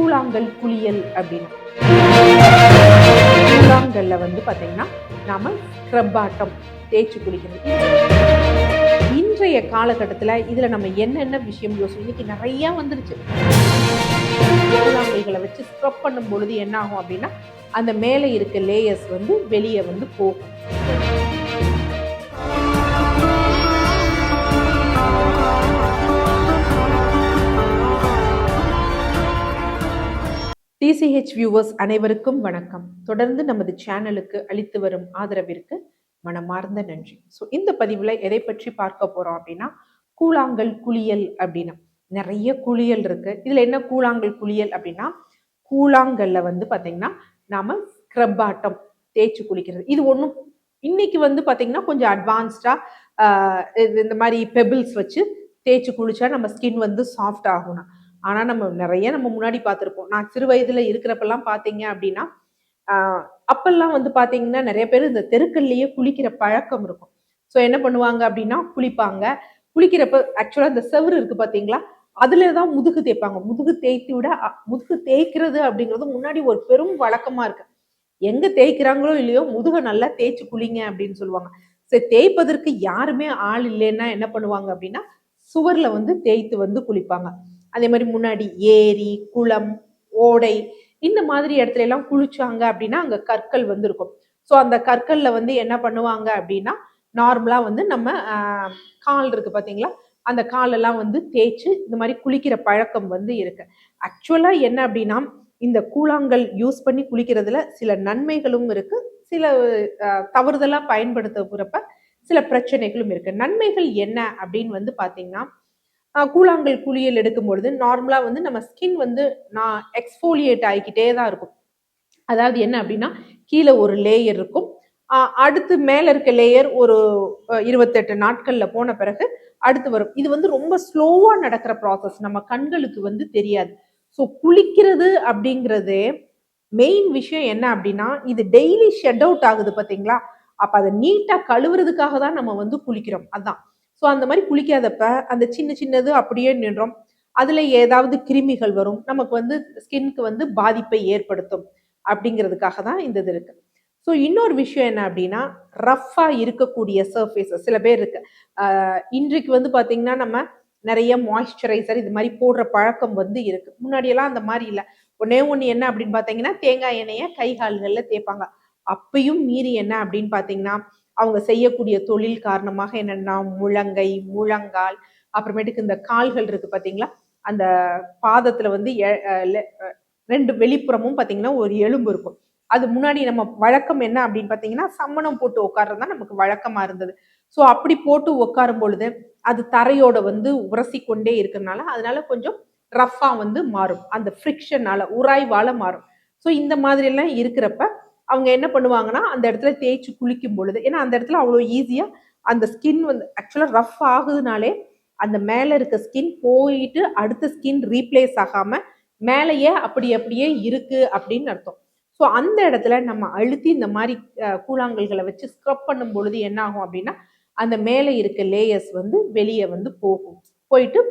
கூழாங்கல் குளியல் அப்படின்னா கூழாங்கல்ல வந்து பார்த்தீங்கன்னா நாம ஸ்க்ரப் ஆட்டம் தேய்ச்சி குளிக்கிறது. இன்றைய காலகட்டத்தில் இதில் நம்ம என்னென்ன விஷயம் யோசிக்கும், இன்னைக்கு நிறையா வந்துருச்சு. கூழாங்கல்களை வச்சு ஸ்க்ரப் பண்ணும் பொழுது என்ன ஆகும் அப்படின்னா அந்த மேலே இருக்க லேயர்ஸ் வந்து வெளியே வந்து போகும். டிசிஹெச் வியூவர்ஸ் அனைவருக்கும் வணக்கம். தொடர்ந்து நமது சேனலுக்கு அளித்து வரும் ஆதரவிற்கு மனமார்ந்த நன்றி. ஸோ இந்த பதிவில் எதை பற்றி பார்க்க போகிறோம் அப்படின்னா கூழாங்கல் குளியல் அப்படின்னா நிறைய குளியல் இருக்குது. இதில் என்ன கூழாங்கல் குளியல் அப்படின்னா கூழாங்கல்ல வந்து பார்த்திங்கன்னா நாம் ஸ்க்ரப் ஆட்டம் தேய்ச்சி குளிக்கிறது. இது ஒன்றும் இன்னைக்கு வந்து பார்த்திங்கன்னா கொஞ்சம் அட்வான்ஸ்டாக இந்த மாதிரி பெபிள்ஸ் வச்சு தேய்ச்சி குளிச்சா நம்ம ஸ்கின் வந்து சாஃப்ட் ஆகணும். ஆனால் நம்ம முன்னாடி பார்த்துருப்போம். நான் சிறு வயதில் இருக்கிறப்பெல்லாம் பார்த்தீங்க அப்படின்னா அப்பெல்லாம் வந்து பார்த்தீங்கன்னா நிறைய பேர் இந்த தெருக்கள்லேயே குளிக்கிற பழக்கம் இருக்கும். ஸோ என்ன பண்ணுவாங்க அப்படின்னா குளிப்பாங்க. குளிக்கிறப்ப ஆக்சுவலாக இந்த செவரு இருக்குது பார்த்தீங்களா, அதில் தான் முதுகு தேய்ப்பாங்க. முதுகு தேய்த்து விட முதுகு தேய்க்கிறது அப்படிங்கிறது முன்னாடி ஒரு பெரும் வழக்கமாக இருக்கு. எங்கே தேய்க்கிறாங்களோ இல்லையோ முதுகை நல்லா தேய்ச்சி குளிங்க அப்படின்னு சொல்லுவாங்க. சரி, தேய்ப்பதற்கு யாருமே ஆள் இல்லைன்னா என்ன பண்ணுவாங்க அப்படின்னா சுவரில் வந்து தேய்த்து வந்து குளிப்பாங்க. அதே மாதிரி முன்னாடி ஏரி, குளம், ஓடை இந்த மாதிரி இடத்துல எல்லாம் குளிச்சாங்க அப்படின்னா அங்கே கற்கள் வந்து இருக்கும். ஸோ அந்த கற்கள்ல வந்து என்ன பண்ணுவாங்க அப்படின்னா நார்மலாக வந்து நம்ம கால் இருக்கு பார்த்தீங்களா, அந்த காலெல்லாம் வந்து தேய்ச்சி இந்த மாதிரி குளிக்கிற பழக்கம் வந்து இருக்கு. ஆக்சுவலாக என்ன அப்படின்னா இந்த கூழாங்கல் யூஸ் பண்ணி குளிக்கிறதுல சில நன்மைகளும் இருக்கு, சில தவறுதலாக பயன்படுத்துறப்ப சில பிரச்சனைகளும் இருக்கு. நன்மைகள் என்ன அப்படின்னு வந்து பார்த்தீங்கன்னா கூழாங்கல் குளியல் எடுக்கும் பொழுது நார்மலாக வந்து நம்ம ஸ்கின் வந்து எக்ஸ்ஃபோலியேட் ஆகிக்கிட்டே தான் இருக்கும். அதாவது என்ன அப்படின்னா கீழே ஒரு லேயர் இருக்கும், அடுத்து மேலே இருக்க லேயர் ஒரு 28 நாட்களில் போன பிறகு அடுத்து வரும். இது வந்து ரொம்ப ஸ்லோவாக நடக்கிற ப்ராசஸ், நம்ம கண்களுக்கு வந்து தெரியாது. ஸோ குளிக்கிறது அப்படிங்கிறது மெயின் விஷயம் என்ன அப்படின்னா இது டெய்லி ஷெட் அவுட் ஆகுது பார்த்தீங்களா, அப்போ அதை நீட்டாக கழுவுறதுக்காக தான் நம்ம வந்து குளிக்கிறோம். அதான். ஸோ அந்த மாதிரி குளிக்காதப்ப அந்த சின்ன சின்னது அப்படியே நின்றோம். அதில் ஏதாவது கிருமிகள் வரும், நமக்கு வந்து ஸ்கின்க்கு வந்து பாதிப்பை ஏற்படுத்தும். அப்படிங்கிறதுக்காக தான் இந்த இது இருக்கு. ஸோ இன்னொரு விஷயம் என்ன அப்படின்னா ரஃப்பாக இருக்கக்கூடிய சர்ஃபேஸஸ் சில பேர் இருக்கு. இன்றைக்கு வந்து பார்த்தீங்கன்னா நம்ம நிறைய மாய்ஸ்சரைசர் இது மாதிரி போடுற பழக்கம் வந்து இருக்கு. முன்னாடியெல்லாம் அந்த மாதிரி இல்லை. ஒன்று என்ன அப்படின்னு பார்த்தீங்கன்னா தேங்காய் எண்ணெயை கை கால்களில் தேய்ப்பாங்க. அப்பையும் மீறி என்ன அப்படின்னு பார்த்தீங்கன்னா அவங்க செய்யக்கூடிய தொழில் காரணமாக என்னென்னா முழங்கை, முழங்கால், அப்புறமேட்டுக்கு இந்த கால்கள் இருக்கு பார்த்தீங்களா, அந்த பாதத்தில் வந்து 2 வெளிப்புறமும் பார்த்தீங்கன்னா ஒரு எலும்பு இருக்கும். அது முன்னாடி நம்ம வழக்கம் என்ன அப்படின்னு பார்த்தீங்கன்னா சம்மணம் போட்டு உட்கார்றது தான் நமக்கு வழக்கமாக இருந்தது. ஸோ அப்படி போட்டு உட்காரும் பொழுது அது தரையோட வந்து உரசி கொண்டே இருக்கிறதுனால அதனால கொஞ்சம் ரஃப்பாக வந்து மாறும், அந்த ஃப்ரிக்ஷனால உராய்வால மாறும். ஸோ இந்த மாதிரி எல்லாம் இருக்கிறப்ப அவங்க என்ன பண்ணுவாங்கன்னா அந்த இடத்துல தேய்ச்சி குளிக்கும் பொழுது, ஏன்னா அந்த இடத்துல அவ்வளோ ஈஸியாக அந்த ஸ்கின் வந்து ஆக்சுவலாக ரஃப் ஆகுதுனாலே அந்த மேலே இருக்க ஸ்கின் போயிட்டு அடுத்த ஸ்கின் ரீப்ளேஸ் ஆகாமல் மேலேயே அப்படியே இருக்கு அப்படின்னு அர்த்தம். ஸோ அந்த இடத்துல நம்ம அழுத்தி இந்த மாதிரி கூழாங்கல்களை வச்சு ஸ்க்ரப் பண்ணும் பொழுது என்ன ஆகும் அப்படின்னா அந்த மேலே இருக்க லேயர்ஸ் வந்து வெளியே வந்து போயிட்டு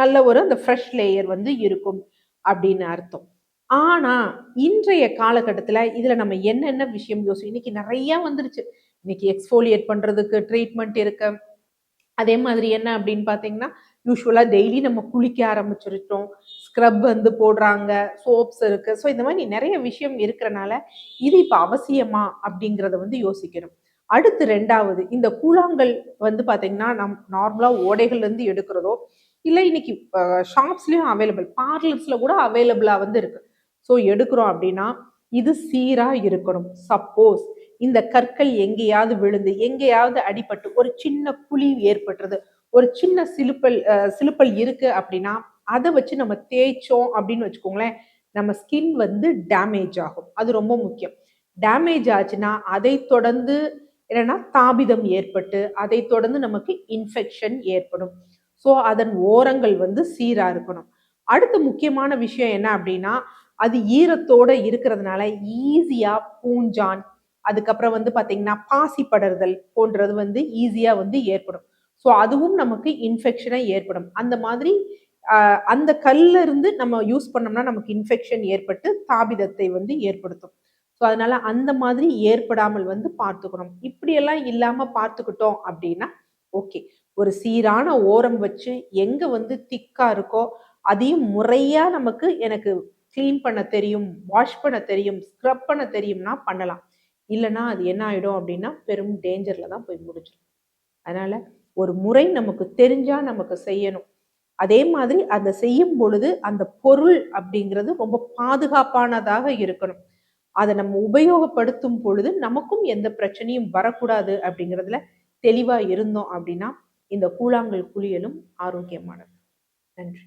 நல்ல ஒரு அந்த ஃப்ரெஷ் லேயர் வந்து இருக்கும் அப்படின்னு அர்த்தம். ஆனா இன்றைய காலகட்டத்துல இதுல நம்ம என்னென்ன விஷயம் யோசிக்கும், இன்னைக்கு நிறைய வந்துருச்சு. இன்னைக்கு எக்ஸ்ஃபோலியேட் பண்றதுக்கு ட்ரீட்மெண்ட் இருக்கு. அதே மாதிரி என்ன அப்படின்னு பாத்தீங்கன்னா யூஸ்வலா டெய்லி நம்ம குளிக்க ஆரம்பிச்சிருக்கோம், ஸ்க்ரப் வந்து போடுறாங்க, சோப்ஸ் இருக்கு. ஸோ இந்த மாதிரி நிறைய விஷயம் இருக்கிறனால இது இப்போ அவசியமா அப்படிங்கிறத வந்து யோசிக்கணும். அடுத்து ரெண்டாவது இந்த கூழாங்கல் வந்து பாத்தீங்கன்னா நார்மலா ஓடைகள்ல இருந்து எடுக்கிறதோ இல்லை இன்னைக்கு ஷாப்ஸ்லயும் அவைலபிள், பார்லர்ஸ்ல கூட அவைலபிளா வந்து இருக்கு. ஸோ எடுக்கிறோம் அப்படின்னா இது சீரா இருக்கணும். சப்போஸ் இந்த கற்கள் எங்கேயாவது விழுந்து எங்கேயாவது அடிபட்டு ஒரு சின்ன குழி ஏற்பட்டுறது, ஒரு சின்ன சிலுப்பல் இருக்கு அப்படின்னா அதை வச்சு நம்ம தேய்ச்சோம் அப்படின்னு வச்சுக்கோங்களேன், நம்ம ஸ்கின் வந்து டேமேஜ் ஆகும். அது ரொம்ப முக்கியம். டேமேஜ் ஆச்சுன்னா அதை தொடர்ந்து என்னன்னா தாபிதம் ஏற்பட்டு அதை தொடர்ந்து நமக்கு இன்ஃபெக்ஷன் ஏற்படும். ஸோ அதன் ஓரங்கள் வந்து சீரா இருக்கணும். அடுத்த முக்கியமான விஷயம் என்ன அப்படின்னா அது ஈரத்தோட இருக்கிறதுனால ஈஸியா பூஞ்சான், அதுக்கப்புறம் வந்து பாத்தீங்கன்னா பாசி படர்தல் போன்றது வந்து ஈஸியா வந்து ஏற்படும். ஸோ அதுவும் நமக்கு இன்ஃபெக்ஷனை ஏற்படும். அந்த மாதிரி அந்த கல்ல இருந்து நம்ம யூஸ் பண்ணோம்னா நமக்கு இன்ஃபெக்ஷன் ஏற்பட்டு தாபிதத்தை வந்து ஏற்படுத்தும். ஸோ அதனால அந்த மாதிரி ஏற்படாமல் வந்து பார்த்துக்கணும். இப்படியெல்லாம் இல்லாம பார்த்துக்கிட்டோம் அப்படின்னா ஓகே. ஒரு சீரான ஓரம் வச்சு எங்க வந்து திக்கா இருக்கோ அதையும் முறையா நமக்கு எனக்கு கிளீன் பண்ண தெரியும், வாஷ் பண்ண தெரியும், ஸ்க்ரப் பண்ண தெரியும்னா பண்ணலாம். இல்லைன்னா அது என்ன ஆயிடும் அப்படின்னா பெரும் டேஞ்சர்ல தான் போய் முடிஞ்சிடும். அதனால ஒரு முறை நமக்கு தெரிஞ்சா நமக்கு செய்யணும். அதே மாதிரி அதை செய்யும் பொழுது அந்த பொருள் அப்படிங்கிறது ரொம்ப பாதுகாப்பானதாக இருக்கணும். அதை நம்ம உபயோகப்படுத்தும் பொழுது நமக்கும் எந்த பிரச்சனையும் வரக்கூடாது அப்படிங்கிறதுல தெளிவா இருந்தோம் அப்படின்னா இந்த கூழாங்கல் குளியலும் ஆரோக்கியமானது. நன்றி.